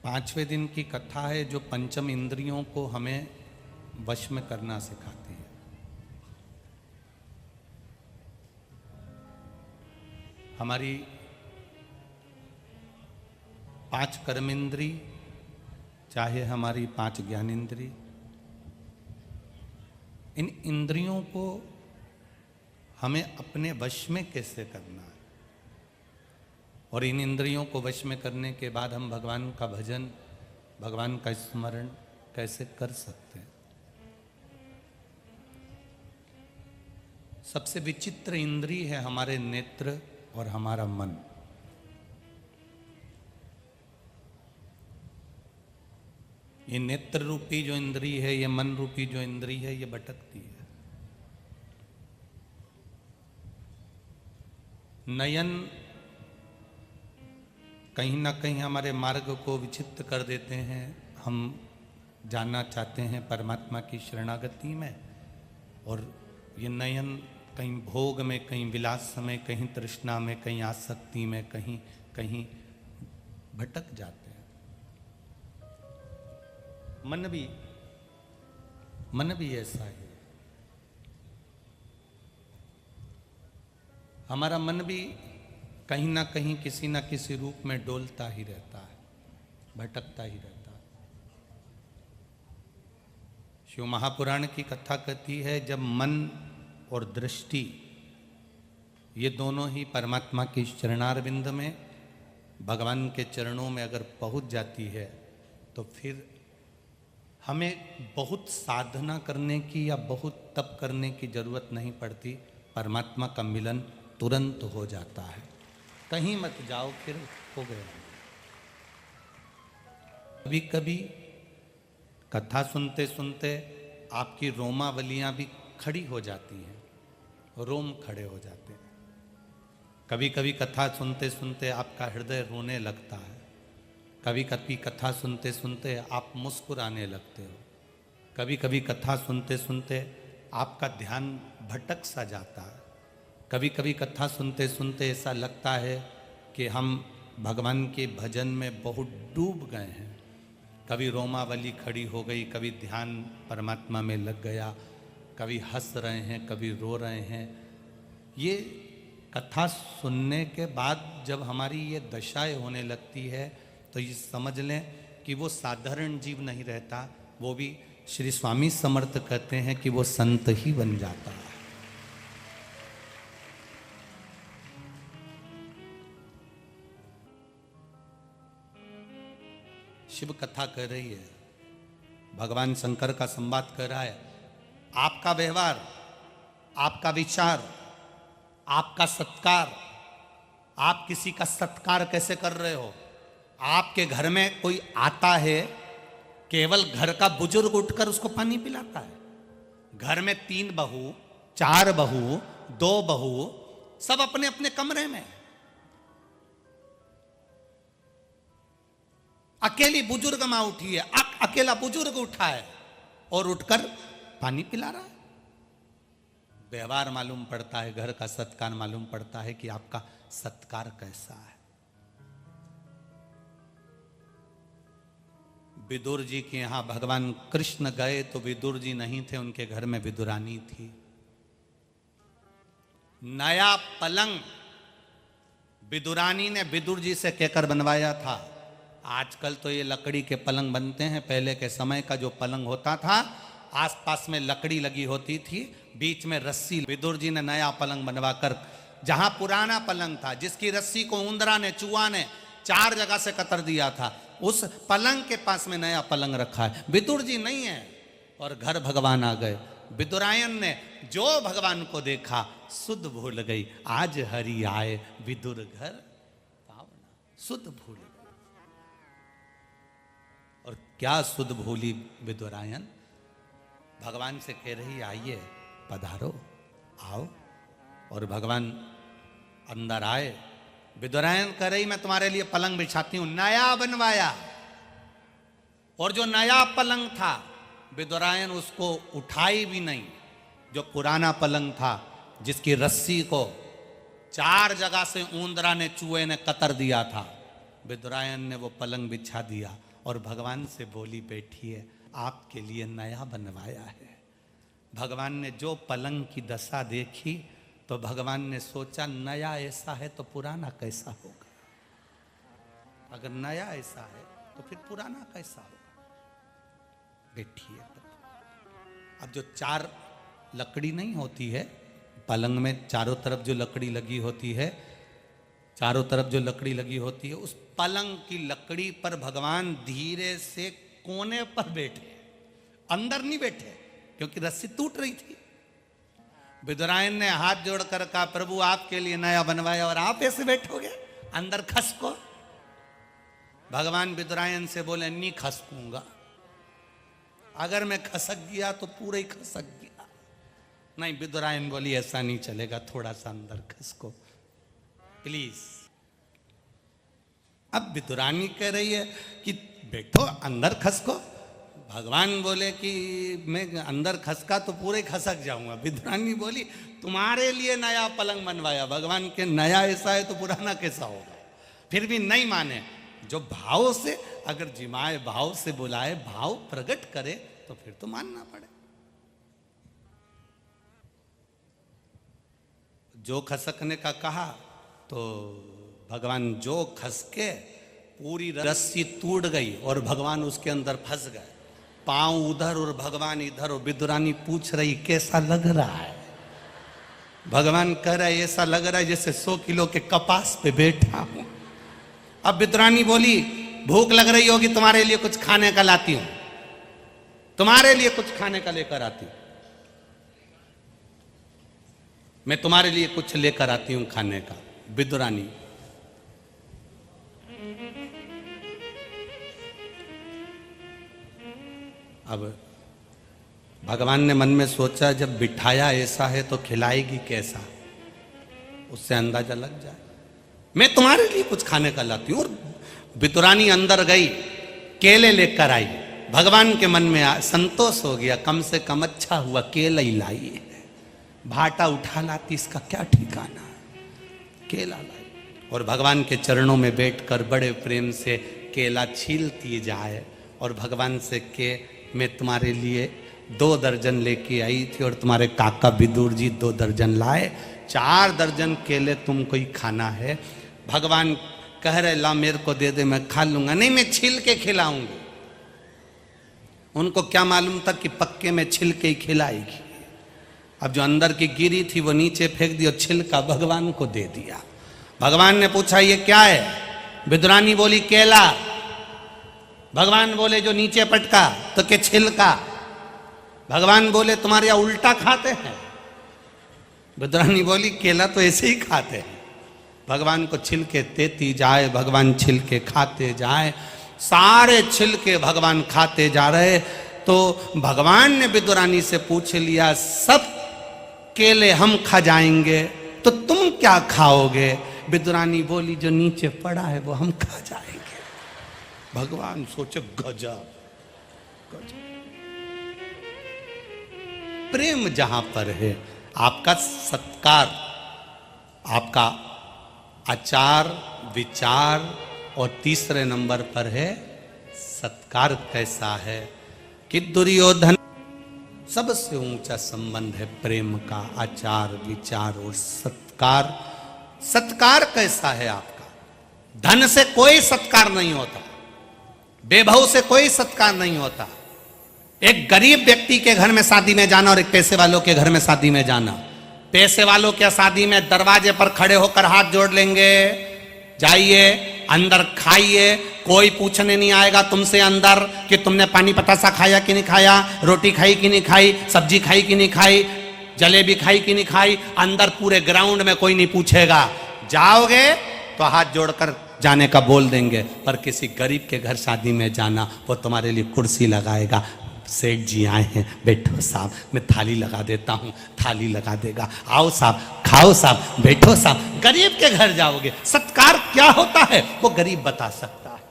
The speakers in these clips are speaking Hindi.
5वें दिन की कथा है जो पंचम इंद्रियों को हमें वश में करना सिखाती है। हमारी 5 कर्मेंद्री, चाहे हमारी 5 ज्ञानेंद्री, इन इंद्रियों को हमें अपने वश में कैसे करना है, और इन इंद्रियों को वश में करने के बाद हम भगवान का भजन, भगवान का स्मरण कैसे कर सकते हैं। सबसे विचित्र इंद्रिय है हमारे नेत्र और हमारा मन। ये नेत्र रूपी जो इंद्रिय है, ये मन रूपी जो इंद्रिय है, ये भटकती है। नयन कहीं ना कहीं हमारे मार्ग को विचित्र कर देते हैं। हम जानना चाहते हैं परमात्मा की शरणागति में, और ये नयन कहीं भोग में, कहीं विलास में, कहीं तृष्णा में, कहीं आसक्ति में, कहीं कहीं भटक जाते हैं। मन भी ऐसा है। हमारा मन भी कहीं ना कहीं किसी ना किसी रूप में डोलता ही रहता है, भटकता ही रहता है। शिव महापुराण की कथा कहती है, जब मन और दृष्टि ये दोनों ही परमात्मा की चरणारविंद में, भगवान के चरणों में अगर पहुंच जाती है, तो फिर हमें बहुत साधना करने की या बहुत तप करने की जरूरत नहीं पड़ती। परमात्मा का मिलन तुरंत हो जाता है। कहीं मत जाओ, फिर हो गया। कभी कभी कथा सुनते सुनते आपकी रोमावलियां भी खड़ी हो जाती हैं, रोम खड़े हो जाते हैं। कभी कभी कथा सुनते सुनते आपका हृदय रोने लगता है। कभी कभी कथा सुनते सुनते आप मुस्कुराने लगते हो। कभी कभी कथा सुनते सुनते आपका ध्यान भटक सा जाता है। कभी कभी कथा सुनते सुनते ऐसा लगता है कि हम भगवान के भजन में बहुत डूब गए हैं। कभी रोमावली खड़ी हो गई, कभी ध्यान परमात्मा में लग गया, कभी हंस रहे हैं, कभी रो रहे हैं। ये कथा सुनने के बाद जब हमारी ये दशाएं होने लगती है, तो ये समझ लें कि वो साधारण जीव नहीं रहता, वो भी श्री स्वामी समर्थ कहते हैं कि वो संत ही बन जाता है। शिव कथा कह रही है, भगवान शंकर का संवाद कर रहा है। आपका व्यवहार, आपका विचार, आपका सत्कार, आप किसी का सत्कार कैसे कर रहे हो। आपके घर में कोई आता है, केवल घर का बुजुर्ग उठकर उसको पानी पिलाता है। घर में 3 बहू, 4 बहू, 2 बहू, सब अपने अपने कमरे में, अकेली बुजुर्ग मां उठी है, अकेला बुजुर्ग उठा है और उठकर पानी पिला रहा है। व्यवहार मालूम पड़ता है, घर का सत्कार मालूम पड़ता है कि आपका सत्कार कैसा है। विदुर जी के यहां भगवान कृष्ण गए तो विदुर जी नहीं थे, उनके घर में विदुरानी थी। नया पलंग विदुरानी ने विदुर जी से कहकर बनवाया था। आजकल तो ये लकड़ी के पलंग बनते हैं। पहले के समय का जो पलंग होता था, आसपास में लकड़ी लगी होती थी, बीच में रस्सी। विदुर जी ने नया पलंग बनवाकर, जहां पुराना पलंग था जिसकी रस्सी को उंदरा ने, चूहा ने 4 जगह से कतर दिया था, उस पलंग के पास में नया पलंग रखा है। विदुर जी नहीं है और घर भगवान आ गए। विदुरायन ने जो भगवान को देखा, सुध भूल गई। आज हरि आए विदुर घर पावना, सुध भूल गई। और क्या सुध भूली विदुरायन, भगवान से कह रही आइए, पधारो, आओ। और भगवान अंदर आए। विदुरायन कह रही मैं तुम्हारे लिए पलंग बिछाती हूं। नया बनवाया, और जो नया पलंग था विदुरायन उसको उठाई भी नहीं। जो पुराना पलंग था जिसकी रस्सी को 4 जगह से ऊंदरा ने, चूहे ने कतर दिया था, विदुरायन ने वो पलंग बिछा दिया और भगवान से बोली, बैठिए, आपके लिए नया बनवाया है। भगवान ने जो पलंग की दशा देखी तो भगवान ने सोचा, नया ऐसा है तो पुराना कैसा होगा। अगर नया ऐसा है तो फिर पुराना कैसा होगा। बैठिए। अब जो 4 लकड़ी नहीं होती है पलंग में, चारों तरफ जो लकड़ी लगी होती है, चारों तरफ जो लकड़ी लगी होती है, उस पलंग की लकड़ी पर भगवान धीरे से कोने पर बैठे, अंदर नहीं बैठे, क्योंकि रस्सी टूट रही थी। विदुरायन ने हाथ जोड़कर कहा, प्रभु आपके लिए नया बनवाया और आप ऐसे बैठोगे, अंदर खसको। भगवान विदुरायन से बोले, नहीं खसकूंगा, अगर मैं खसक गया तो पूरा ही खसक गया। नहीं, विदुरायन बोली, ऐसा नहीं चलेगा, थोड़ा सा अंदर खसको प्लीज। अब विदुरानी कह रही है कि बैठो, अंदर खसको। भगवान बोले कि मैं अंदर खसका तो पूरे खसक जाऊंगा। विदुरानी बोली, तुम्हारे लिए नया पलंग बनवाया, भगवान के नया ऐसा है तो पुराना कैसा होगा। फिर भी नहीं माने। जो भाव से, अगर जिमाए भाव से बुलाए, भाव प्रकट करे तो फिर तो मानना पड़े। जो खसकने का कहा तो भगवान जो खसके, पूरी रस्सी टूट गई और भगवान उसके अंदर फंस गए। पांव उधर और भगवान इधर, और विदुरानी पूछ रही, कैसा लग रहा है। भगवान कह रहा है, ऐसा लग रहा है जैसे 100 किलो के कपास पे बैठा हूं। अब विदुरानी बोली, भूख लग रही होगी, तुम्हारे लिए कुछ खाने का लाती हूं, तुम्हारे लिए कुछ खाने का लेकर आती हूं, मैं तुम्हारे लिए कुछ लेकर आती हूं खाने का। विदुरानी अब भगवान ने मन में सोचा, जब बिठाया ऐसा है तो खिलाएगी कैसा, उससे अंदाजा लग जाए। मैं तुम्हारे लिए कुछ खाने का लाती हूं। और विदुरानी अंदर गई, केले लेकर आई। भगवान के मन में संतोष हो गया, कम से कम अच्छा हुआ केला ही लाई है, भाटा उठा लाती इसका क्या ठिकाना। केला लाई और भगवान के चरणों में बैठकर बड़े प्रेम से केला छीलती जाए और भगवान से के, मैं तुम्हारे लिए 2 दर्जन लेके आई थी और तुम्हारे काका विदुर जी 2 दर्जन लाए, 4 दर्जन केले तुमको ही खाना है। भगवान कह रहे, ला मेरे को दे दे, मैं खा लूंगा। नहीं, मैं छील के खिलाऊंगी। उनको क्या मालूम था कि पक्के में छिल के ही खिलाएगी। अब जो अंदर की गिरी थी वो नीचे फेंक दी और छिलका भगवान को दे दिया। भगवान ने पूछा, ये क्या है। विदुरानी बोली, केला। भगवान बोले, जो नीचे पटका तो के छिलका। भगवान बोले, तुम्हारे यहां उल्टा खाते हैं। विदुरानी बोली, केला तो ऐसे ही खाते हैं। भगवान को छिलके देती जाए, भगवान छिलके खाते जाए, सारे छिलके भगवान खाते जा रहे। तो भगवान ने विदुरानी से पूछ लिया, सब केले हम खा जाएंगे तो तुम क्या खाओगे। विदुरानी बोली, जो नीचे पड़ा है वो हम खा जाएंगे। भगवान सोचे, गजब गजब। प्रेम जहां पर है, आपका सत्कार, आपका आचार विचार, और तीसरे नंबर पर है सत्कार कैसा है। कि दुर्योधन सबसे ऊंचा संबंध है प्रेम का, आचार विचार और सत्कार। सत्कार कैसा है आपका। धन से कोई सत्कार नहीं होता, वैभव से कोई सत्कार नहीं होता। एक गरीब व्यक्ति के घर में शादी में जाना और एक पैसे वालों के घर में शादी में जाना। पैसे वालों के शादी में दरवाजे पर खड़े होकर हाथ जोड़ लेंगे, जाइए अंदर खाइए, कोई पूछने नहीं आएगा तुमसे अंदर कि तुमने पानी पतासा खाया कि नहीं खाया, रोटी खाई कि नहीं खाई, सब्जी खाई कि नहीं खाई, जलेबी खाई कि नहीं खाई। अंदर पूरे ग्राउंड में कोई नहीं पूछेगा। जाओगे तो हाथ जोड़कर जाने का बोल देंगे। पर किसी गरीब के घर शादी में जाना, वो तुम्हारे लिए कुर्सी लगाएगा, सेठ जी आए हैं, बैठो साहब, मैं थाली लगा देता हूँ, थाली लगा देगा, आओ साहब, खाओ साहब, बैठो साहब। गरीब के घर जाओगे, सत्कार क्या होता है वो गरीब बता सकता है।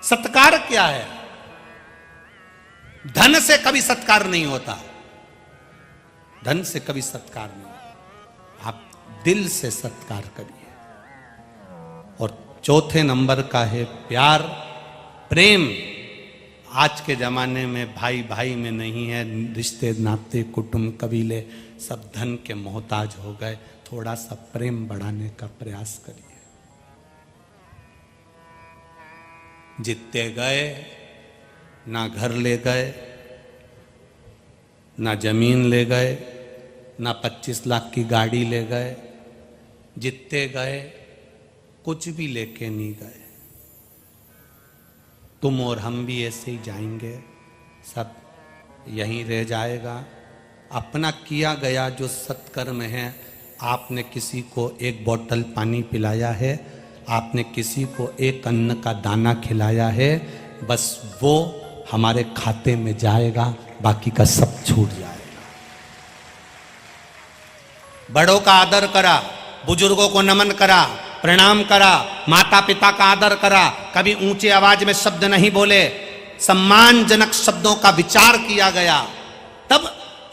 सत्कार क्या है। धन से कभी सत्कार नहीं होता, धन से कभी सत्कार नहीं। आप दिल से सत्कार करिए। और चौथे नंबर का है प्यार, प्रेम। आज के जमाने में भाई भाई में नहीं है, रिश्ते नाते कुटुंब कबीले सब धन के मोहताज हो गए। थोड़ा सा प्रेम बढ़ाने का प्रयास करिए। जीतते गए, ना घर ले गए, ना जमीन ले गए, ना 25 लाख की गाड़ी ले गए। जीतते गए, कुछ भी लेके नहीं गए। तुम और हम भी ऐसे ही जाएंगे, सब यहीं रह जाएगा। अपना किया गया जो सत्कर्म है, आपने किसी को एक बोतल पानी पिलाया है, आपने किसी को एक अन्न का दाना खिलाया है, बस वो हमारे खाते में जाएगा, बाकी का सब छूट जाएगा। बड़ों का आदर करा, बुजुर्गों को नमन करा, प्रणाम करा, माता पिता का आदर करा, कभी ऊंचे आवाज में शब्द नहीं बोले, सम्मानजनक शब्दों का विचार किया गया, तब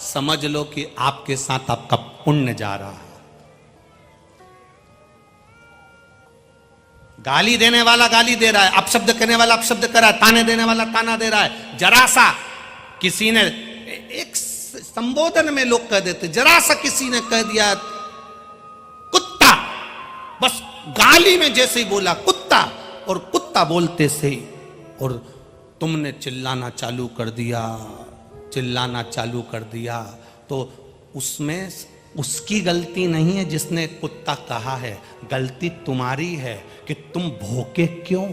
समझ लो कि आपके साथ आपका पुण्य जा रहा है। गाली देने वाला गाली दे रहा है, अपशब्द कहने वाला अपशब्द कर रहा है, ताने देने वाला ताना दे रहा है। जरा सा किसी ने एक संबोधन में लोग कह देते, जरा सा किसी ने कह दिया कुत्ता, बस गाली में जैसे ही बोला कुत्ता, और कुत्ता बोलते से ही और तुमने चिल्लाना चालू कर दिया, चिल्लाना चालू कर दिया, तो उसमें उसकी गलती नहीं है जिसने कुत्ता कहा है, गलती तुम्हारी है कि तुम भौंके क्यों।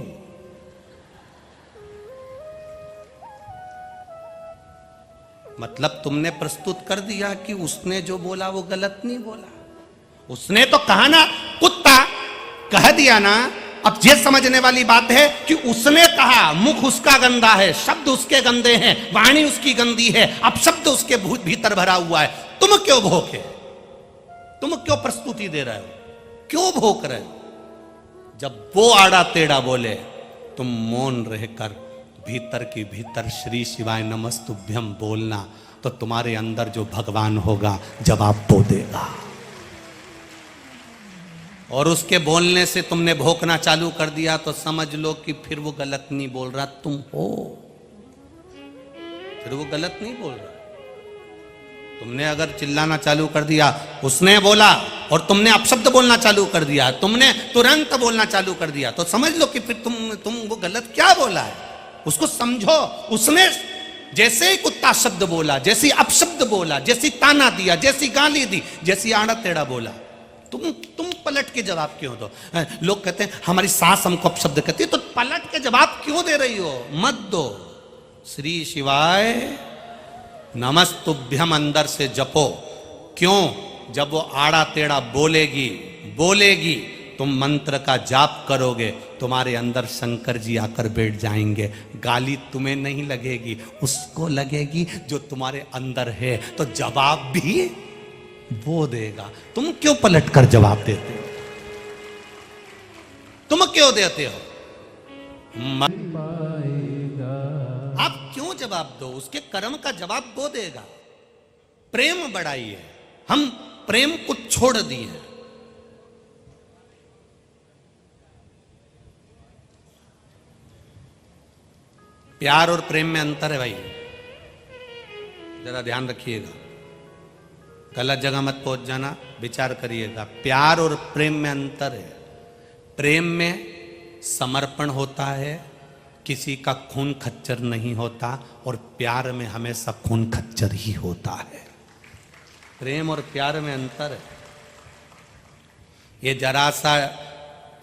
मतलब तुमने प्रस्तुत कर दिया कि उसने जो बोला वो गलत नहीं बोला, उसने तो कहा ना कुत्ता, कह दिया ना। अब ये समझने वाली बात है कि उसने कहा, मुख उसका गंदा है, शब्द उसके गंदे हैं, वाणी उसकी गंदी है, अब शब्द उसके भीतर भरा हुआ है, तुम क्यों भौंके, तुम क्यों प्रस्तुति दे रहे हो, क्यों भौंक रहे हो। जब वो आड़ा टेढ़ा बोले, तुम मौन रहकर भीतर की भीतर श्री शिवाय नमस्तुभ्यम बोलना, तो तुम्हारे अंदर जो भगवान होगा जवाब वो देगा। और उसके बोलने से तुमने भौंकना चालू कर दिया तो समझ लो कि फिर वो गलत नहीं बोल रहा, तुम हो, फिर वो गलत नहीं बोल रहा। तुमने अगर चिल्लाना चालू कर दिया, उसने बोला और तुमने अपशब्द बोलना चालू कर दिया, तुमने तुरंत बोलना चालू कर दिया, तो समझ लो कि फिर तुम वो गलत क्या बोला है, उसको समझो। उसने जैसे ही कुत्ता शब्द बोला, जैसी अपशब्द बोला, जैसी ताना दिया, जैसी गाली दी, जैसी आड़ा टेढ़ा बोला, तुम पलट के जवाब क्यों दो। लोग कहते हैं हमारी सास हमको अपशब्द कहती है, तो पलट के जवाब क्यों दे रही हो, मत दो। श्री शिवाय नमस्तुभ्यम अंदर से जपो। क्यों, जब वो आड़ा टेढ़ा बोलेगी तुम मंत्र का जाप करोगे, तुम्हारे अंदर शंकर जी आकर बैठ जाएंगे। गाली तुम्हें नहीं लगेगी, उसको लगेगी जो तुम्हारे अंदर है, तो जवाब भी वो देगा। तुम क्यों पलट कर जवाब देते हो, तुम क्यों देते हो, आप क्यों जवाब दो, उसके कर्म का जवाब वो देगा। प्रेम बढ़ाइए, हम प्रेम को छोड़ दिए। प्यार और प्रेम में अंतर है भाई, जरा ध्यान रखिएगा, गलत जगह मत पहुंच जाना, विचार करिएगा। प्यार और प्रेम में अंतर है। प्रेम में समर्पण होता है, किसी का खून खच्चर नहीं होता, और प्यार में हमेशा खून खच्चर ही होता है। प्रेम और प्यार में अंतर है। ये जरा सा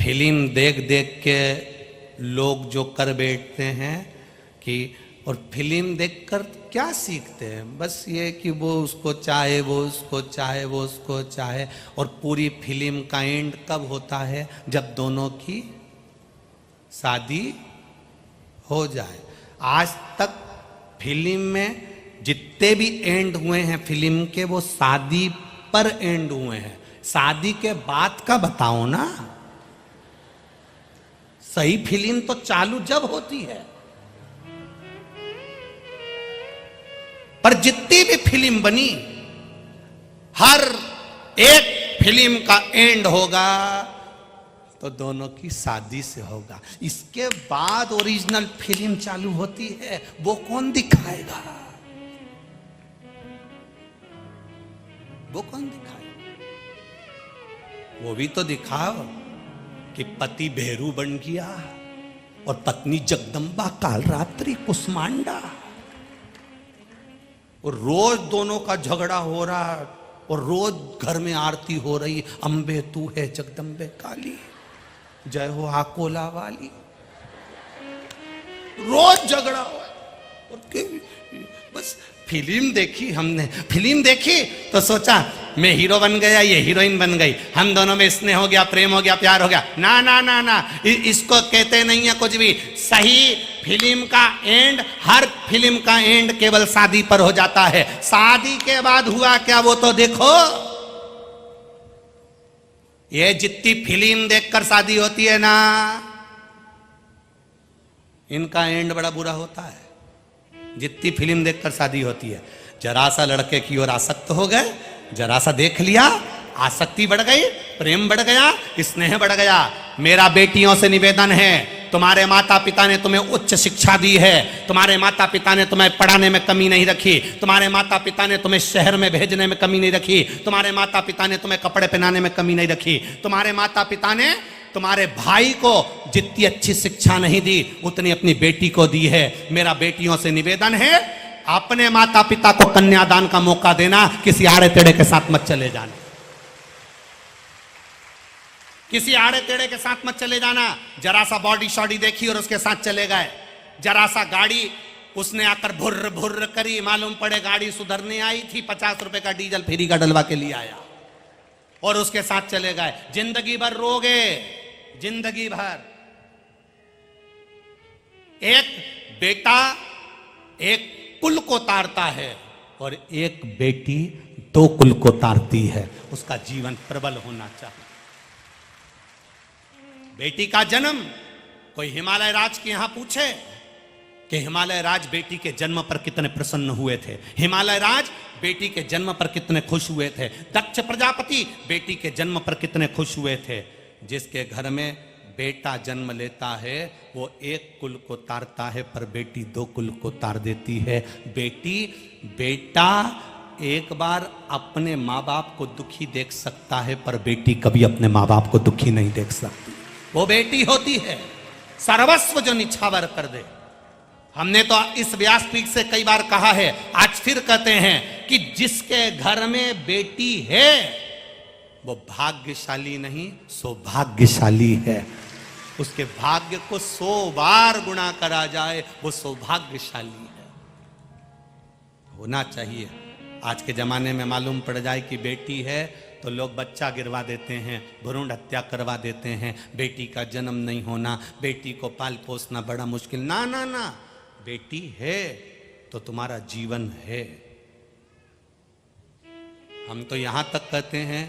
फिल्म देख देख के लोग जो कर बैठते हैं कि, और फिल्म देखकर क्या सीखते हैं, बस ये कि वो उसको चाहे, वो उसको चाहे, वो उसको चाहे, और पूरी फिल्म का एंड कब होता है, जब दोनों की शादी हो जाए। आज तक फिल्म में जितने भी एंड हुए हैं फिल्म के, वो शादी पर एंड हुए हैं। शादी के बाद का बताओ ना, सही फिल्म तो चालू जब होती है। पर जितनी भी फिल्म बनी, हर एक फिल्म का एंड होगा तो दोनों की शादी से होगा। इसके बाद ओरिजिनल फिल्म चालू होती है, वो कौन दिखाएगा? वो कौन दिखाएगा? वो भी तो दिखाओ कि पति भेरू बन गया और पत्नी जगदम्बा कालरात्रि कुष्मांडा, और रोज दोनों का झगड़ा हो रहा और रोज घर में आरती हो रही, अंबे तू है जगदम्बे काली, जय हो आकोला वाली। रोज झगड़ा हुआ और बस फिल्म देखी हमने, फिल्म देखी तो सोचा मैं हीरो बन गया, ये हीरोइन बन गई, हम दोनों में स्नेह हो गया, प्रेम हो गया, प्यार हो गया। ना ना ना ना, इसको कहते नहीं है कुछ भी। सही फिल्म का एंड, हर फिल्म का एंड केवल शादी पर हो जाता है। शादी के बाद हुआ क्या वो तो देखो। ये जितनी फिल्म देखकर शादी होती है ना, इनका एंड बड़ा बुरा होता है। जितनी फिल्म देखकर शादी होती है, जरा सा लड़के की ओर आसक्त हो गए, जरा सा देख लिया, आसक्ति बढ़ गई, प्रेम बढ़ गया, स्नेह बढ़ गया। मेरा बेटियों से निवेदन है, तुम्हारे माता पिता ने तुम्हें उच्च शिक्षा दी है, तुम्हारे माता पिता ने तुम्हें पढ़ाने में कमी नहीं रखी, तुम्हारे माता पिता ने तुम्हें शहर में भेजने में कमी नहीं रखी, तुम्हारे माता पिता ने तुम्हें कपड़े पहनाने में कमी नहीं रखी, तुम्हारे माता पिता ने तुम्हारे भाई को जितनी अच्छी शिक्षा नहीं दी उतनी अपनी बेटी को दी है। मेरा बेटियों से निवेदन है, अपने माता पिता को कन्यादान का मौका देना, किसी आड़े टेढ़े के साथ मत चले जाना, किसी आड़े टेढ़े के साथ मत चले जाना। जरा सा बॉडी शॉडी देखी और उसके साथ चले गए, जरा सा गाड़ी उसने आकर भुर्र भुर्र करी, मालूम पड़े गाड़ी सुधरने आई थी, 50 रुपए का डीजल फ्री का डलवा के लिए आया और उसके साथ चले गए। जिंदगी भर रोगे, जिंदगी भर। एक बेटा एक कुल को तारता है और एक बेटी 2 कुल को तारती है। उसका जीवन प्रबल होना चाहिए। बेटी का जन्म, कोई हिमालय राज के यहां पूछे कि हिमालय राज बेटी के जन्म पर कितने प्रसन्न हुए थे, हिमालय राज बेटी के जन्म पर कितने खुश हुए थे, दक्ष प्रजापति बेटी के जन्म पर कितने खुश हुए थे। जिसके घर में बेटा जन्म लेता है वो 1 कुल को तारता है, पर बेटी 2 कुल को तार देती है। बेटा एक बार अपने माँ बाप को दुखी देख सकता है, पर बेटी कभी अपने माँ बाप को दुखी नहीं देख सकती। वो बेटी होती है सर्वस्व जो निछावर कर दे। हमने तो इस व्यासपीठ से कई बार कहा है, आज फिर कहते हैं कि जिसके घर में बेटी है वो भाग्यशाली नहीं सौभाग्यशाली है। उसके भाग्य को 100 बार गुणा करा जाए वो सौभाग्यशाली है। होना चाहिए। आज के जमाने में मालूम पड़ जाए कि बेटी है तो लोग बच्चा गिरवा देते हैं, भ्रूण हत्या करवा देते हैं, बेटी का जन्म नहीं होना, बेटी को पाल पोसना बड़ा मुश्किल। ना ना ना, बेटी है तो तुम्हारा जीवन है। हम तो यहां तक कहते हैं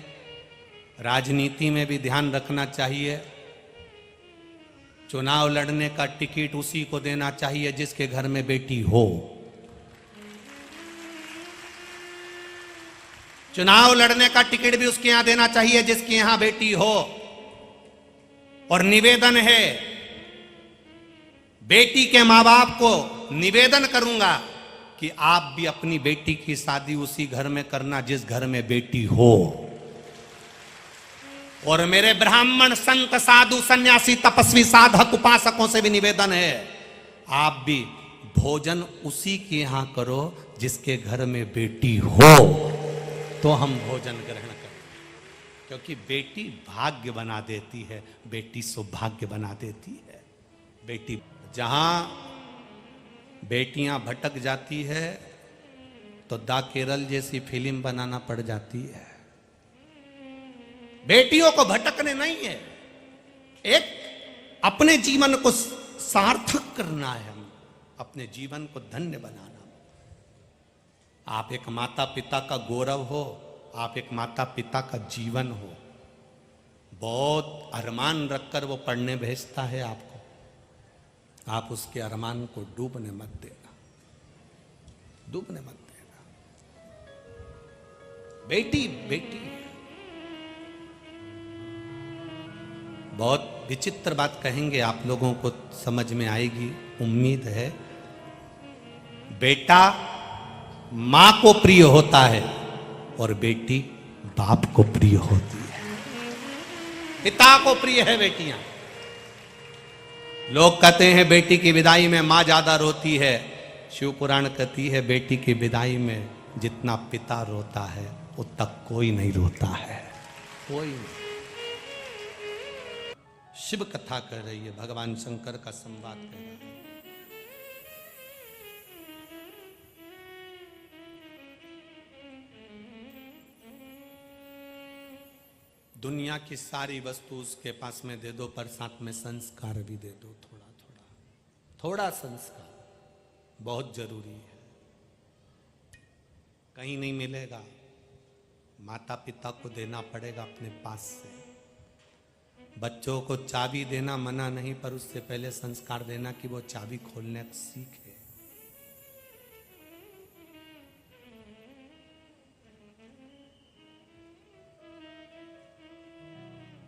राजनीति में भी ध्यान रखना चाहिए, चुनाव लड़ने का टिकट उसी को देना चाहिए जिसके घर में बेटी हो। चुनाव लड़ने का टिकट भी उसके यहां देना चाहिए जिसके यहां बेटी हो। और निवेदन है, बेटी के मां बाप को निवेदन करूंगा कि आप भी अपनी बेटी की शादी उसी घर में करना जिस घर में बेटी हो। और मेरे ब्राह्मण संत साधु सन्यासी तपस्वी साधक उपासकों से भी निवेदन है, आप भी भोजन उसी के यहां करो जिसके घर में बेटी हो, तो हम भोजन ग्रहण करें। क्योंकि बेटी भाग्य बना देती है, बेटी सौभाग्य बना देती है। बेटी जहां बेटियां भटक जाती है तो दा केरल जैसी फिल्म बनाना पड़ जाती है। बेटियों को भटकने नहीं है, एक अपने जीवन को सार्थक करना है, हम अपने जीवन को धन्य बनाना। आप एक माता पिता का गौरव हो, आप एक माता पिता का जीवन हो। बहुत अरमान रखकर वो पढ़ने भेजता है आपको, आप उसके अरमान को डूबने मत देना, डूबने मत देना। बेटी बेटी है। बहुत विचित्र बात कहेंगे, आप लोगों को समझ में आएगी उम्मीद है। बेटा मां को प्रिय होता है और बेटी बाप को प्रिय होती है। पिता को प्रिय है बेटियां। लोग कहते हैं बेटी की विदाई में मां ज्यादा रोती है। शिव पुराण कहती है बेटी की विदाई में जितना पिता रोता है उतना कोई नहीं रोता है, कोई नहीं। शिव कथा कह रही है, भगवान शंकर का संवाद कह रहा है। दुनिया की सारी वस्तु उसके पास में दे दो, पर साथ में संस्कार भी दे दो। थोड़ा थोड़ा थोड़ा संस्कार बहुत जरूरी है। कहीं नहीं मिलेगा, माता पिता को देना पड़ेगा अपने पास से। बच्चों को चाबी देना मना नहीं, पर उससे पहले संस्कार देना कि वो चाबी खोलने सीखे।